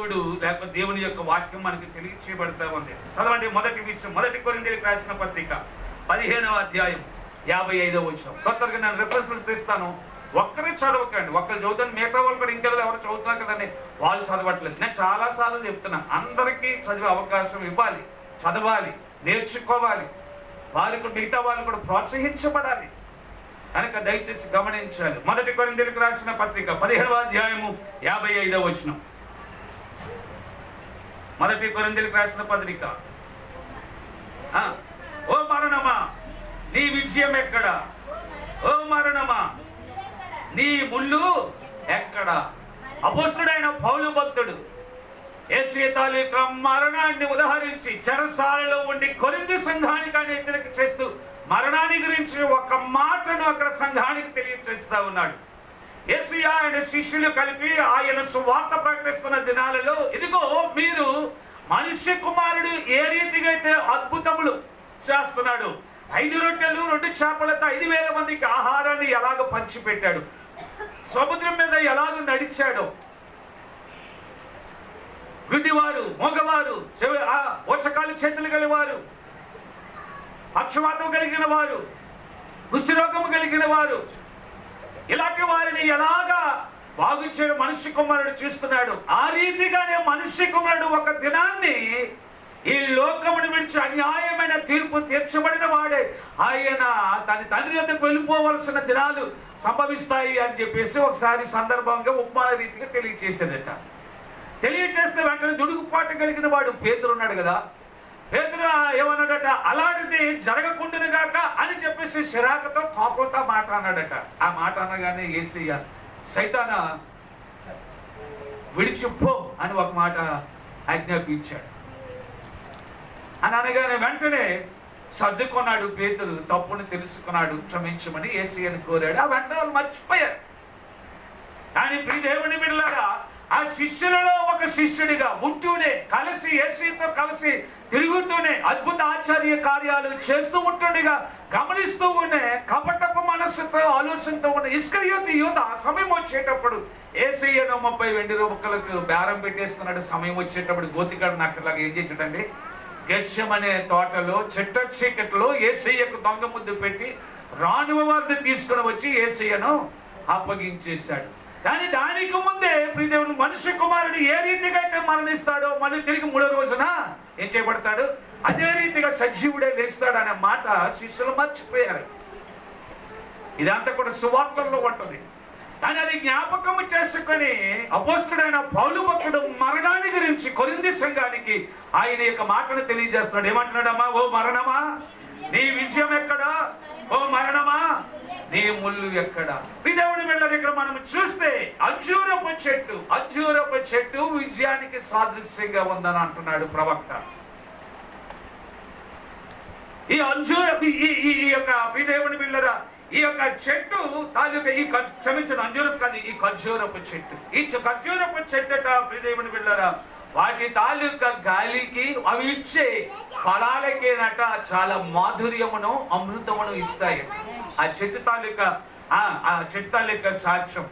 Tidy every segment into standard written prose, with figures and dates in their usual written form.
దేవుడు లేకపోతే దేవుని యొక్క వాక్యం మనకి తెలియచేయబడతా ఉంది. చదవండి మొదటి విషయం, 1 కొరింథీయులకు రాసిన పత్రిక 15వ అధ్యాయం 55వ వచనం. కొత్తగా నేను రెఫరెన్స్లు తెస్తాను, ఒక్కరే చదవకండి. ఒక్కరు చదువుతాను, మిగతా వాళ్ళు కూడా ఇంకా ఎవరు చదువుతున్నారు కదండి, వాళ్ళు చదవట్లేదు. నేను చాలాసార్లు చెప్తున్నా, అందరికీ చదివే అవకాశం ఇవ్వాలి, చదవాలి, నేర్చుకోవాలి, వారికి మిగతా వాళ్ళు కూడా ప్రోత్సహించబడాలి కనుక దయచేసి గమనించాలి. 1 కొరింథీయులకు రాసిన పత్రిక 15వ అధ్యాయము 55వ వచనం. 1 కొరింథీయులకు రాసిన పత్రిక. ఓ మరణమా నీ విజయం ఎక్కడ? ఓ మరణమా నీ ముళ్ళు ఎక్కడ? అపోస్తలుడైన పౌలు భక్తుడు యేసు తాలూకా మరణాన్ని ఉదహరించి చెరసాలలో ఉండి కొరింథీ సంఘానికి ఆయన హెచ్చరిక చేస్తూ మరణాన్ని గురించి ఒక మాటను అక్కడ సంఘానికి తెలియచేస్తా ఉన్నాడు. యేసయ్య ఆయన శిష్యులు కలిపి ఆయన సువార్త ప్రకటిస్తున్న దినాలలో, ఇదిగో మీరు మనుష్య కుమారుడు ఏ రీతిగా అయితే అద్భుతములు చేస్తున్నాడు, 5 రొట్టెలు 2 చేపలతో 5,000 మందికి ఆహారాన్ని ఎలాగ పంచిపెట్టాడు, సముద్రం మీద ఎలాగ నడిచాడు, గుడ్డివారు, మగవారు, వర్షకాలు చేతులు కలివారు, పక్షవాతం కలిగిన వారు, కుష్ఠరోగము కలిగిన వారు, ఇలాంటి వారిని ఎలాగా బాగు చేయడం మనుష్య కుమారుడు చూస్తున్నాడు. ఆ రీతిగానే మనుష్య కుమారుడు ఒక దినాన్ని ఈ లోకమును విడిచి అన్యాయమైన తీర్పు తీర్చబడిన వాడే ఆయన తన తండ్రి వద్దకు వెళ్ళిపోవలసిన దినాలు సంభవిస్తాయి అని చెప్పేసి ఒకసారి సందర్భంగా ఉపమాన రీతిగా తెలియచేసేదట. తెలియచేస్తే వెంటనే దుడుగుపాటు కలిగిన వాడు పేతురు ఉన్నాడు కదా, పేతురు ఏమన్నాడట, అలాంటిది జరగకుండాను గాక అని చెప్పేసి చిరాకుతో కోపంతో మాట అన్నాడట. ఆ మాట అనగానే యేసయ్య సైతానా విడిచిపో అని ఒక మాట ఆజ్ఞాపించాడు. అని అనగానే వెంటనే సర్దుకున్నాడు పేతురు, తప్పును తెలుసుకున్నాడు, క్షమించమని యేసయ్యను కోరాడు. ఆ వెంటనే వాళ్ళు మర్చిపోయారు. కానీ ప్రియ దేవుని బిడ్డలారా, ఆ శిష్యులలో ఒక శిష్యుడిగా ఉంటూనే, కలిసి యేసుతో కలిసి తిరుగుతూనే, అద్భుత ఆశ్చర్య కార్యాలు చేస్తూ ఉంటుండగా గమనిస్తూ ఉండే కపటపు మనస్సుతో ఆలోచనతో ఉన్న ఇస్కరియోతు యూద సమయం వచ్చేటప్పుడు యేసయ్యను 30 వెండి రూపాయలకు బేరం పెట్టేసుకున్నాడు. సమయం వచ్చేటప్పుడు గోతికాడు నాకులాగా ఏం చేశాడండి, గెత్సెమనే తోటలో చెట్ట చీకట్లో యేసయ్యకు దొంగ ముద్దు పెట్టి రాణువ వారిని తీసుకుని వచ్చి యేసయ్యను అప్పగించేశాడు. కానీ దానికి ముందే ప్రియదేవుడు మనుష్య కుమారుడు ఏ రీతిగా అయితే మరణిస్తాడో మళ్ళీ తిరిగి 3వ రోజున ఏం చేయబడతాడు, అదే రీతిగా సజీవుడే లేస్తాడు అనే మాట శిష్యులు మర్చిపోయారు. ఇదంతా కూడా సువార్తల్లో ఉంటుంది. కానీ అది జ్ఞాపకం చేసుకొని అపోస్తలుడైన పౌలు భక్తుడు మరణాన్ని గురించి కొరింథీ సంఘానికి ఆయన యొక్క మాటను తెలియజేస్తున్నాడు. ఏమంటున్నాడమ్మా, ఓ మరణమా నీ విజయం ఎక్కడ? ఓ మరణమా నీ ముళ్ళు ఎక్కడ? దేవుని వెళ్ళారు. ఇక్కడ మనం చూస్తే అంజూరపు చెట్టు విజయానికి సాదృశ్యంగా ఉందని అంటున్నాడు ప్రవక్త. ఈ యొక్క దేవుని బిళ్ళరా, ఈ యొక్క చెట్టు తాలూకా అంజూరపు కాదు, ఈ ఖర్జూరపు చెట్టు. ఈ ఖర్జూరపు చెట్టట ప్రియదేవుని బిళ్ళరా, వాటి తాలూకా గాలికి అవి ఇచ్చే ఫలాలకేనట చాలా మాధుర్యమును అమృతమును ఇస్తాయి. ఆ చెట్టు తాలూకా సాక్ష్యం.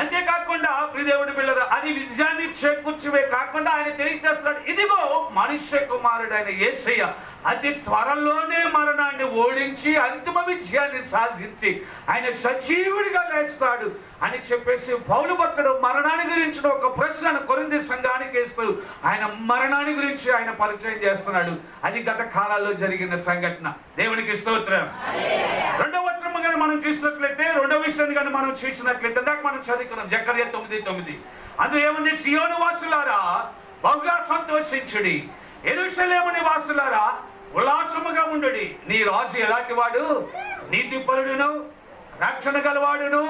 అంతేకాకుండా ప్రియదేవుని బిళ్ళరా, అది విజయాన్ని చేకూర్చవే కాకుండా ఆయన తెలియజేస్తున్నాడు, ఇదిగో మనుష్య కుమారుడైన యేసయ్య అతి త్వరలోనే మరణాన్ని ఓడించి అంతిమ విజయాన్ని సాధించి ఆయన సజీవుడిగా లేస్తాడు అని చెప్పేసి పౌలు భక్తుడు మరణాన్ని గురించిన ఒక ప్రశ్నను కొరింథీ సంఘానికి వేస్తూ ఆయన మరణాన్ని గురించి ఆయన పరిచయం చేస్తున్నాడు. అది గత కాలాల్లో జరిగిన సంఘటన. దేవునికి స్తోత్రం. 2వ వచనం కానీ మనం చూసినట్లయితే, 2వ విషయాన్ని కానీ మనం చూసినట్లయితే, ఇందాక మనం చదువుకున్నాం జకర్యా 9:9. అందులో ఏముంది, సియోను వాసులారా బహుగా సంతోషించుడి, యెరూషలేము నివాసులారా ఉల్లాసముగా ఉండుడి. నీ రాజు ఎలాంటి వాడు? నీతిపరుడును, రక్షణ గలవాడును,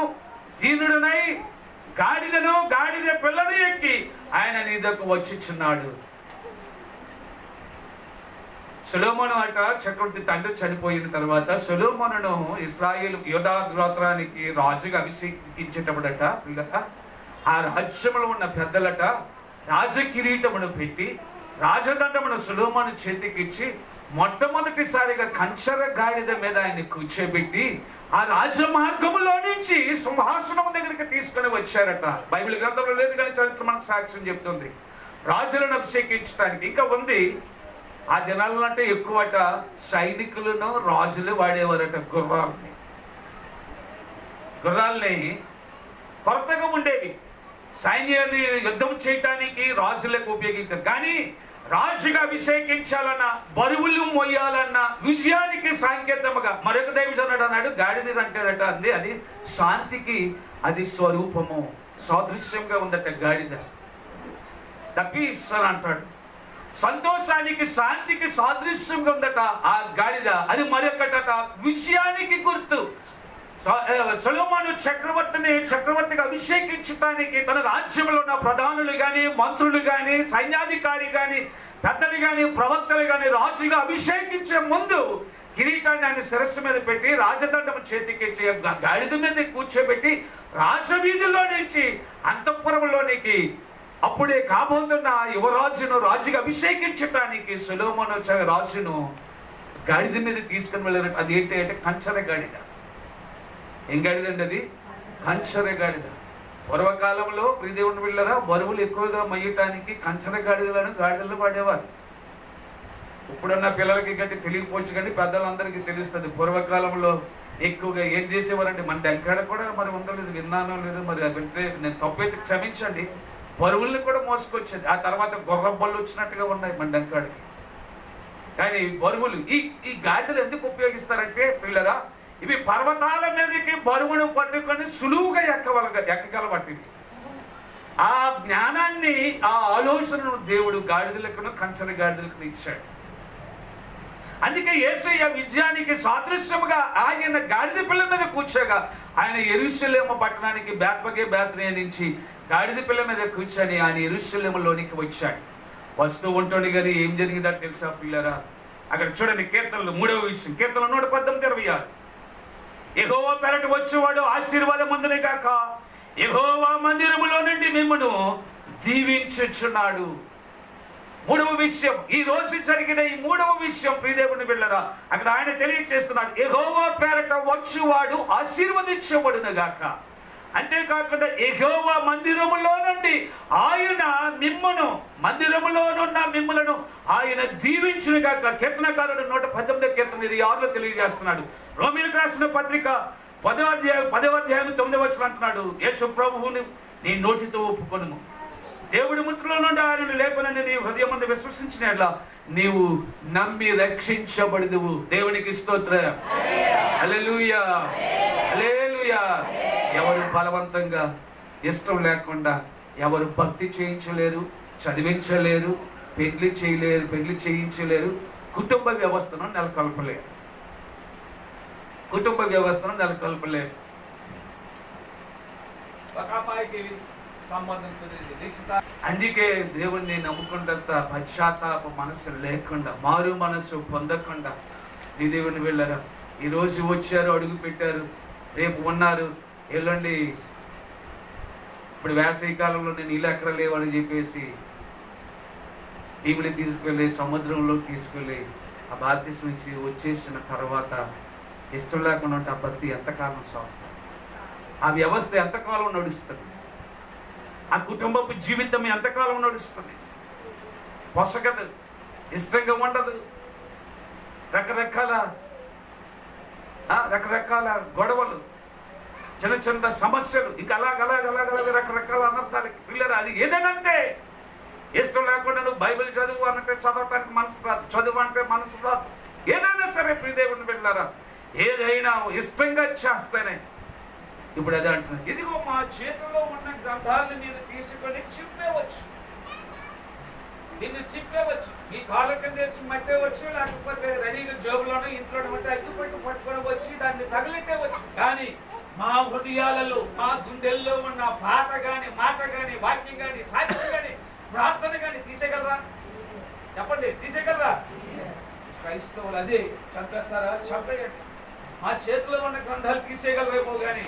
దీనుడునై గాడిద పిల్లను ఎక్కి ఆయన నీ దగ్గరకు వచ్చిచున్నాడు. సొలొమోను అట చక్రవర్తి తండ్రి చనిపోయిన తర్వాత సొలొమోనును ఇశ్రాయేలు యూదా గోత్రానికి రాజుగా అభిషేకించేటప్పుడట ఆ రాజ్యములో ఉన్న పెద్దలట రాజ కిరీటమును పెట్టి రాజదండమును సొలొమోను చేతికిచ్చి మొట్టమొదటిసారిగా కంచర గాడిద మీద ఆయన్ని కూర్చోబెట్టి ఆ రాజమార్గములో నుంచి సింహాసనం దగ్గరికి తీసుకుని వచ్చారట. బైబిల్ గ్రంథంలో లేదు కానీ చరిత్ర మనకు సాక్ష్యం చెప్తుంది. రాజులను అభిషేకించడానికి. ఇంకా ఉంది, ఆ దినాల్లో అంటే ఎక్కువట సైనికులను రాజులు వాడేవారట గుర్రాల్ని కొరతగా ఉండేవి. సైన్యాన్ని యుద్ధం చేయటానికి రాజులకు ఉపయోగించారు. కానీ రాజుగా అభిషేకించాలన్నా, బరువులు మోయాలన్నా, విజయానికి సంకేతముగా మరొక దైవజనుడు అన్నాడు, గాడిద అంటాడట అండి, అది శాంతికి అది స్వరూపము, సాదృశ్యంగా ఉందట గాడిద. ద పీస్ అని అంటాడు, సంతోషానికి శాంతికి సాదృశ్యంగా ఉందట ఆ గాడిద. అది మరొకటట విజయానికి గుర్తు. సొలొమోను చక్రవర్తిగా అభిషేకించడానికి తన రాజ్యంలో ఉన్న ప్రధానులు కానీ, మంత్రులు కానీ, సైన్యాధికారి కానీ, పెద్దలు కానీ, ప్రవక్తలు కానీ రాజుగా అభిషేకించే ముందు కిరీటాన్ని ఆయన శిరస్సు మీద పెట్టి, రాజదండము చేతికి గాడిద మీద కూర్చోబెట్టి రాజవీధుల్లో నుంచి అంతఃపురంలోనికి అప్పుడే కాబోతున్న యువరాజును రాజుగా అభిషేకించటానికి సొలొమోను రాజును గాడిద మీద తీసుకుని వెళ్ళినట్టు. అది ఏంటి అంటే కంచర గాడిద. ఏం గాడిద అండి అది? కంచర గాడిద. పూర్వకాలంలో ప్రియదేవుని వెళ్ళరా, బరువులు ఎక్కువగా మొయ్యటానికి కంచర గాడిదలు వాడేవారు. ఇప్పుడున్న పిల్లలకి గట్టి తెలియకపోవచ్చు, కానీ పెద్దలందరికీ తెలుస్తుంది. పూర్వకాలంలో ఎక్కువగా ఏం చేసేవారంటే, మన దగ్గర కూడా మరి ఉండలేదు, విన్నానో లేదు మరి, వెళ్తే నేను తప్పైతే క్షమించండి, బరువుల్ని కూడా మోసుకొచ్చేది. ఆ తర్వాత బళ్ళు వచ్చినట్టుగా ఉన్నాయి మన డంకాడికి. కానీ బరువులు ఈ గాడిదలు ఎందుకు ఉపయోగిస్తారంటే పిల్లరా, ఇవి పర్వతాల మీదకి బరువును పట్టుకొని సులువుగా ఎక్కగలబట్టివి. ఆ జ్ఞానాన్ని, ఆ ఆలోచనను దేవుడు గాడిదలకు, కంచర గాడిదలకు ఇచ్చాడు. అందుకే యేసయ్య విజయానికి సాదృశ్యముగా ఆయన గాడిద పిల్ల మీద కూర్చోగా, ఆయన యెరూషలేము పట్టణానికి బేత్లెహేము నుంచి గాడిద పిల్ల మీద కూర్చొని ఆయన యెరూషలేములోనికి వచ్చాడు. వస్తూ ఉంటాడు. కానీ ఏం జరిగిందో తెలుసా పిల్లరా? అక్కడ చూడండి, కీర్తనలు 3వ విషయం, కీర్తనలు 118:26. యెహోవా పెరట వచ్చేవాడు ఆశీర్వాదం పొందును గాక, యెహోవా మందిరములో నుండి మిమ్మును దీవించుచున్నాడు. 3వ విషయం, ఈ రోజు జరిగిన ఈ 3వ విషయం ప్రియదేవుని బిడ్డలారా, అక్కడ ఆయన తెలియజేస్తున్నాడు, యెహోవా పేరట వచ్చువాడు ఆశీర్వదించబడును గాక. అంతేకాకుండా యెహోవా మందిరములో నుండి ఆయన మందిరములోనున్న మిమ్ములను ఆయన దీవించును గాక. కీర్తనకారుడు 118వ కీర్తన 6లో తెలియజేస్తున్నాడు. రోమీయులకు రాసిన పత్రిక 10వ అధ్యాయం 9వ వచనం అంటున్నాడు, యేసు ప్రభువుని నీ నోటితో ఒప్పుకొనుము, దేవుడి మృతుల్లో నుండి ఆయనను లేపనని నీ హృదయం ముందు విశ్వసించినట్లా నీవు నమ్మి రక్షించబడుదువు. దేవునికి స్తోత్రం. హల్లెలూయా, హల్లెలూయా. ఎవరు బలవంతంగా ఇష్టం లేకుండా ఎవరు భక్తి చేయించలేరు, చదివించలేరు, పెళ్లి చేయించలేరు, కుటుంబ వ్యవస్థను నెలకొల్పలేరు. ఒక అమ్మాయికి సంబంధం కుదిరింది. అందుకే దేవుణ్ణి నమ్ముకుంటంత పశ్చాత్తాప మనసు లేకుండా, మారు మనసు పొందకుండా నీ దేవుని వెళ్ళరా. ఈరోజు వచ్చారు, అడుగు పెట్టారు, రేపు ఉన్నారు, ఎల్లుండి ఇప్పుడు వేసవి కాలంలో నేను నీళ్ళు ఎక్కడ లేవని చెప్పేసి ఈవిని తీసుకెళ్ళి సముద్రంలో తీసుకెళ్ళి ఆ బాప్తిసం ఇచ్చి వచ్చేసిన తర్వాత ఇష్టం లేకుండా ఉంటే ఆ భక్తి ఎంతకాలం సాగుతుంది? ఆ వ్యవస్థ ఎంతకాలం నడుస్తుంది? ఆ కుటుంబపు జీవితం ఎంతకాలం నడుస్తుంది? పొసగదు, ఇష్టంగా ఉండదు, రకరకాల గొడవలు, చిన్న చిన్న సమస్యలు, ఇంకా అలాగ రకరకాల అనర్థాలకి పిల్లలు. అది ఏదైనంతే ఇష్టం లేకుండా నువ్వు బైబిల్ చదువు అంటే చదవటానికి మనసు రాదు, చదువు అంటే మనసు రాదు. ఏదైనా సరే ప్రియదేవుని బిడ్డలారా, ఏదైనా ఇష్టంగా చేస్తేనే. ఇప్పుడు అదే అంటున్నాను, ఇదిగో మా చేతిలో ఉన్న గ్రంథాలను నేను తీసుకొని చెప్పేవచ్చు, మీ కాళ్ళ కింద వేసి మట్టేవచ్చు, లేకపోతే రెడీగా జోబులోనూ ఇంట్లోనే ఉంటే అగ్గిపెట్టు పట్టుకొని వచ్చి దాన్ని తగిలిట్టేవచ్చు. కానీ మా హృదయాలలో, మా గుండెల్లో ఉన్న పాట కానీ, మాట కానీ, వాక్యం కానీ, సాక్ష్యం కానీ, ప్రార్థన కానీ తీసేయగలరా? చెప్పండి, తీసేయగలరా? క్రైస్తవులు అదే చంపేస్తారా? చంపేయండి. మా చేతిలో ఉన్న గ్రంథాలు తీసేయగలరేమో కానీ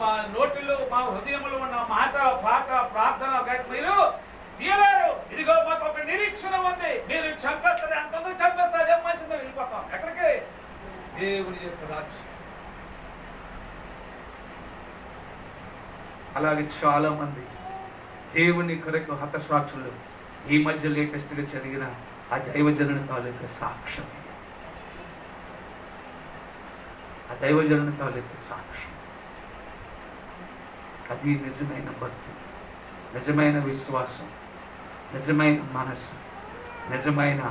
మా నోటిలో, మా హృదయంలో ఉన్న మాట, పాట, ప్రార్థన మీరు తీయలేరు. ఇదిగో మాకు ఒక నిరీక్షణ ఉంది, మీరు చంపేస్తారు, అంత చంపేస్తారు, ఏం మంచిదో వెళ్ళిపోతాం. ఎక్కడికి? దేవుని యొక్క రాజ్యం. అలాగే చాలా మంది దేవుని కొరకు హతసాక్షులు ఈ మధ్య లేటెస్ట్గా జరిగిన ఆ దైవజనుని తాలూకా సాక్ష్యం, ఆ దైవజనుని తాలూకా సాక్ష్యం. అది నిజమైన భక్తి, నిజమైన విశ్వాసం, నిజమైన మనస్సు, నిజమైన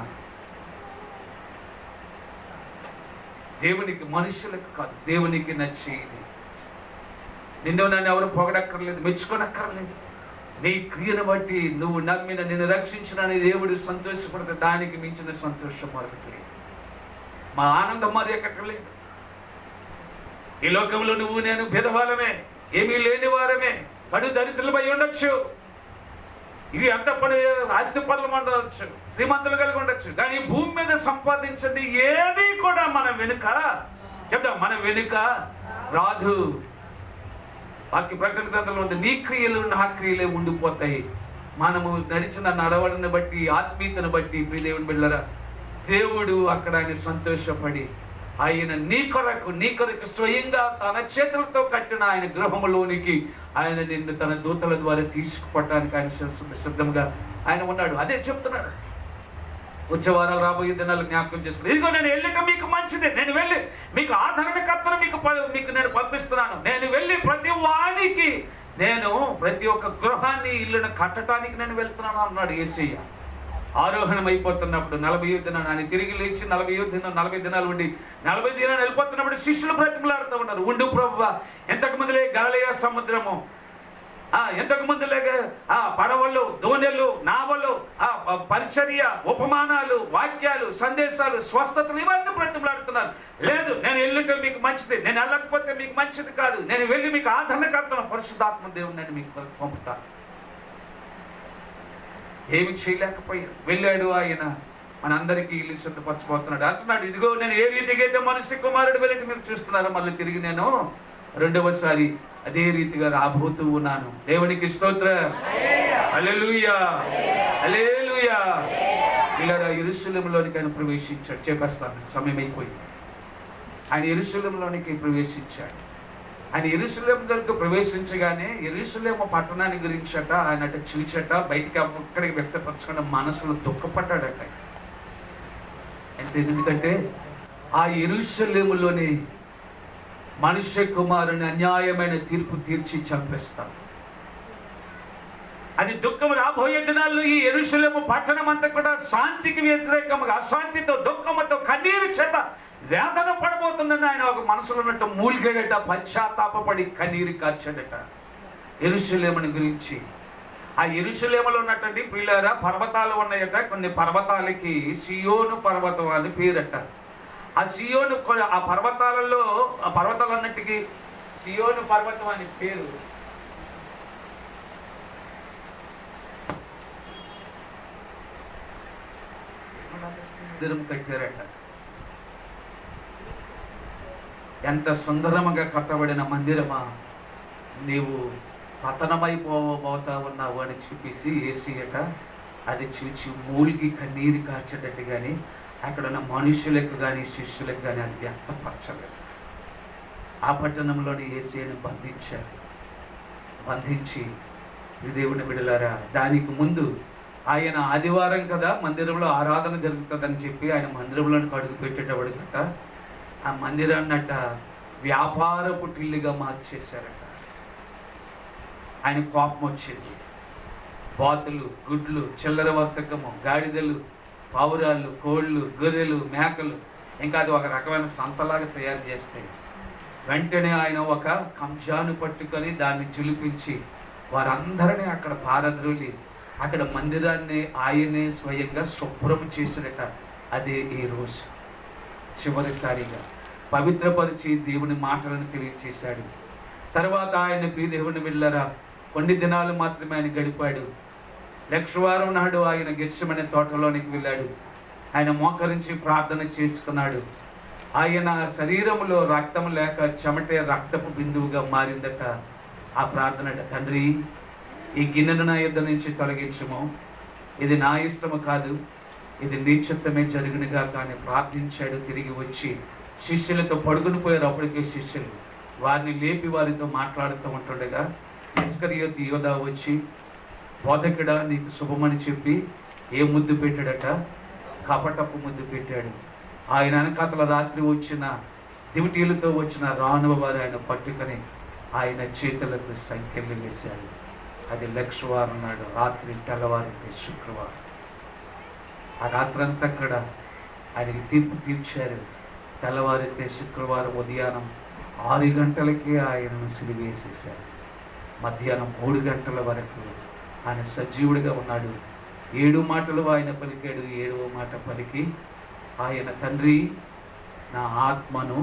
దేవునికి, మనుషులకు కాదు, దేవునికి నచ్చేది. నిన్ను నన్ను ఎవరు పొగడక్కర్లేదు, మెచ్చుకోనక్కర్లేదు. నీ క్రియను బట్టి నువ్వు నమ్మిన, నిన్ను రక్షించిన దేవుడు సంతోషపడితే దానికి మించిన సంతోషం మరొకటి లేదు. మా ఆనందం మరి ఎక్కట్లేదు. ఈ లోకంలో నువ్వు నేను భేదవాళ్ళమే, ఏమీ లేని వారమే, కడు దరిద్రులమై ఉండొచ్చు, ఇవి అంత పని ఆస్తి పనులు ఉండవచ్చు, శ్రీమంతులు కలిగి ఉండొచ్చు, కానీ భూమి మీద సంపాదించింది ఏది కూడా మన వెనుక చెప్తా, మన వెనుక రాదు. వాక్య ప్రకటన గ్రంథంలో ఉంది, నీ క్రియలు నా క్రియలే ఉండిపోతాయి. మనము నడిచిన నడవడిని బట్టి, ఆత్మీయతను బట్టి ప్రియదేవుని బిడ్డలారా, దేవుడు అక్కడ ఆయన సంతోషపడి ఆయన నీ కొరకు స్వయంగా తన చేతులతో కట్టిన ఆయన గృహంలోనికి ఆయన నిన్ను తన దూతల ద్వారా తీసుకుపోవటానికి ఆయన సిద్ధంగా ఆయన ఉన్నాడు. అదే చెప్తున్నాడు. వచ్చే వారాలు రాబోయే దినాలు జ్ఞాపకం చేసుకుని, ఇదిగో నేను వెళ్ళటం మీకు మంచిదే, నేను వెళ్ళి మీకు ఆదరణకర్తను మీకు నేను పంపిస్తున్నాను. నేను వెళ్ళి ప్రతి వానికి, నేను ప్రతి ఒక్క గృహాన్ని, ఇల్లును కట్టడానికి నేను వెళ్తున్నాను అన్నాడు యేసయ్య. ఆరోహణం అయిపోతున్నప్పుడు 40వ దినాన్ని ఆయన తిరిగి లేచి 40 దినాలు ఉండి 40 దినాలు వెళ్ళిపోతున్నప్పుడు శిష్యులు బ్రతిమలాడుతూ ఉన్నారు. ఉండు ప్రభువా, ఎంతకు ముందులే గలిలయ సముద్రము, ఎంతకు ముందులే పడవలు, దోణెలు, నావలు, పరిచర్య, ఉపమానాలు, వాక్యాలు, సందేశాలు, స్వస్థతలు, ఇవన్నీ బ్రతిమలాడుతున్నారు. లేదు, నేను వెళ్ళటం మీకు మంచిది, నేను వెళ్ళకపోతే మీకు మంచిది కాదు, నేను వెళ్ళి మీకు ఆదరణకర్తను పరిశుద్ధాత్మ దేవుని మీకు పంపుతాను. ఏమి చేయలేకపోయాడు. వెళ్ళాడు ఆయన, మనందరికీ ఇల్లు సిద్ధపరచబోతున్నాడు. అంటున్నాడు, ఇదిగో నేను ఏ రీతిగా అయితే మనుష్య కుమారుడు వెళ్ళి మీరు చూస్తున్నారో, మళ్ళీ తిరిగి నేను రెండవసారి అదే రీతిగా రాబోతూ ఉన్నాను. దేవునికి స్తోత్రం. హల్లెలూయా, హల్లెలూయా. ఇలా యెరూషలేములోనికి ఆయన ప్రవేశించాడు. చెప్పేస్తాను, సమయం అయిపోయింది. ఆయన యెరూషలేములోనికి ప్రవేశించాడు. ఆయన యెరూషలేములోకి ప్రవేశించగానే యెరూషలేము పట్టణాన్ని గురించట ఆయన చూచట, బయటికి అక్కడికి వ్యక్తపరచకుండా మనసులో దుఃఖపడ్డాడట. ఎందుకంటే ఆ యెరూషలేములోని మనుష్య కుమారుని అన్యాయమైన తీర్పు తీర్చి చంపేస్తాడు. అది దుఃఖం. రాబోయే దినాల్లో ఈ యెరూషలేము పట్టణం అంతా కూడా శాంతికి వ్యతిరేకంగా, అశాంతితో, దుఃఖంతో, కన్నీరు చేత వేదన పడబోతుందని ఆయన ఒక మనసులో ఉన్నట్టు మూలిగాడట. పశ్చాత్తాపడి కన్నీరు కార్చాడట యెరూషలేముని గురించి. ఆ యెరూషలేములో ఉన్నటువంటి ప్రియులారా, పర్వతాలు ఉన్నాయట. కొన్ని పర్వతాలకి సియోను పర్వతం అని పేరట. ఆ సియోను, ఆ పర్వతాలలో, ఆ పర్వతాలన్నిటికీ సియోను పర్వతం అని పేరు. మందిరం కట్టారట. ఎంత సుందరముగా కట్టబడిన మందిరమా, నీవు పతనమైపోతా ఉన్నావు అని చూపిసి యేసయ్యట అది చూచి మూలిగి కన్నీరు కార్చేటట్టు కానీ అక్కడ ఉన్న మనుషులకు కానీ శిష్యులకు కానీ అది వ్యక్తపరచలేదు. ఆ పట్టణంలోని యేసయ్యను బంధించారు. బంధించి, దేవుని బిడ్డలారా, దానికి ముందు ఆయన ఆదివారం కదా మందిరంలో ఆరాధన జరుగుతుందని చెప్పి ఆయన మందిరంలోనికి అడుగు పెట్టేటప్పుడు గట ఆ మందిరాన్నట వ్యాపారపు టిల్లుగా మార్చేశారట. ఆయన కోపం వచ్చింది. బాతులు, గుడ్లు, చిల్లర వర్తకము, గాడిదలు, పావురాళ్ళు, కోళ్ళు, గొర్రెలు, మేకలు, ఇంకా అది ఒక రకమైన సంతలాగా తయారు చేస్తే వెంటనే ఆయన ఒక కంజాను పట్టుకొని దాన్ని జులిపించి వారందరినీ అక్కడ పారద్రోలి అక్కడ మందిరాన్ని ఆయనే స్వయంగా శుభ్రం చేసినట. అదే ఈ రోజు చివరిసారిగా పవిత్రపరిచి దేవుని మాటలను తెలియచేశాడు. తర్వాత ఆయన ప్రియ దేవుని బిడ్డలారా, కొన్ని దినాలు మాత్రమే ఆయన గడిపాడు. లక్షవారం నాడు ఆయన గెత్సెమనే తోటలోనికి వెళ్ళాడు. ఆయన మోకరించి ప్రార్థన చేసుకున్నాడు. ఆయన శరీరంలో రక్తం లేక చెమటే రక్తపు బిందువుగా మారిందట. ఆ ప్రార్థన, తండ్రి ఈ గిన్నెను నా యుద్ధ నుంచి తొలగించము, ఇది నా ఇష్టము కాదు, ఇది నీ చిత్తమే జరుగునుగా కానీ ప్రార్థించాడు. తిరిగి వచ్చి శిష్యులతో పడుకుని పోయారు. అప్పటికే శిష్యులు వారిని లేపి వారితో మాట్లాడుతూ ఉంటుండగా ఇస్కరియోతు యోధా వచ్చి బోధకుడా నీకు శుభమని చెప్పి ఏ ముద్దు పెట్టాడట? కపటపు ముద్దు పెట్టాడు. ఆయన వెనకాతల రాత్రి వచ్చిన దివిటీలతో వచ్చిన రానువ వారు ఆయన పట్టుకొని ఆయన చేతులకు సంఖ్యలు వేశారు. అది లక్షవారం నాడు రాత్రి, తెల్లవారితే శుక్రవారం. ఆ రాత్రంతా అక్కడ ఆయనకి తీర్పు తీర్చారు. తెల్లవారితే శుక్రవారం ఉదయాన్నం 6 గంటలకే ఆయనను సిలువేసేశారు. మధ్యాహ్నం 3 గంటల వరకు ఆయన సజీవుడిగా ఉన్నాడు. 7 మాటలు ఆయన పలికాడు. 7వ మాట పలికి ఆయన, తండ్రి, నా ఆత్మను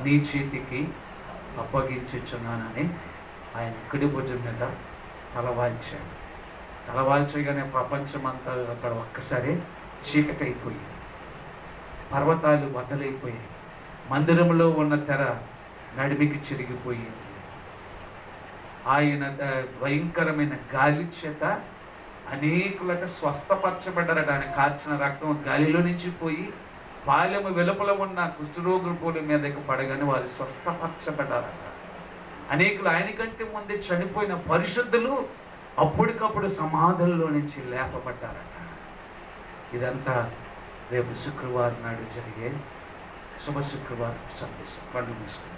నీ చేతికి అప్పగించుచున్నానని ఆయన కుడి భుజం మీద తలవాల్చాడు. తలవాల్చగానే ప్రపంచమంతా అక్కడ ఒక్కసారి చీకటైపోయింది. పర్వతాలు బద్దలైపోయాయి. మందిరంలో ఉన్న తెర నడిమికి చిరిగిపోయింది. ఆయన భయంకరమైన గాలి చేత అనేకులట స్వస్థపరచబడ్డారట. ఆయన కార్చిన రక్తం గాలిలో నుంచి పోయి బాల్యము వెలుపల ఉన్న కుష్ఠరోగుల మీదకి పడగానే వారు స్వస్థపరచబడ్డారట. అనేకులు ఆయనకంటే ముందే చనిపోయిన పరిశుద్ధులు అప్పటికప్పుడు సమాధుల్లో నుంచి లేపబడ్డారట. ఇదంతా రేపు శుక్రవారం నాడు జరిగే శుభ శుక్రవారం సందేశం. కళ్ళు మూసుకుంటాం.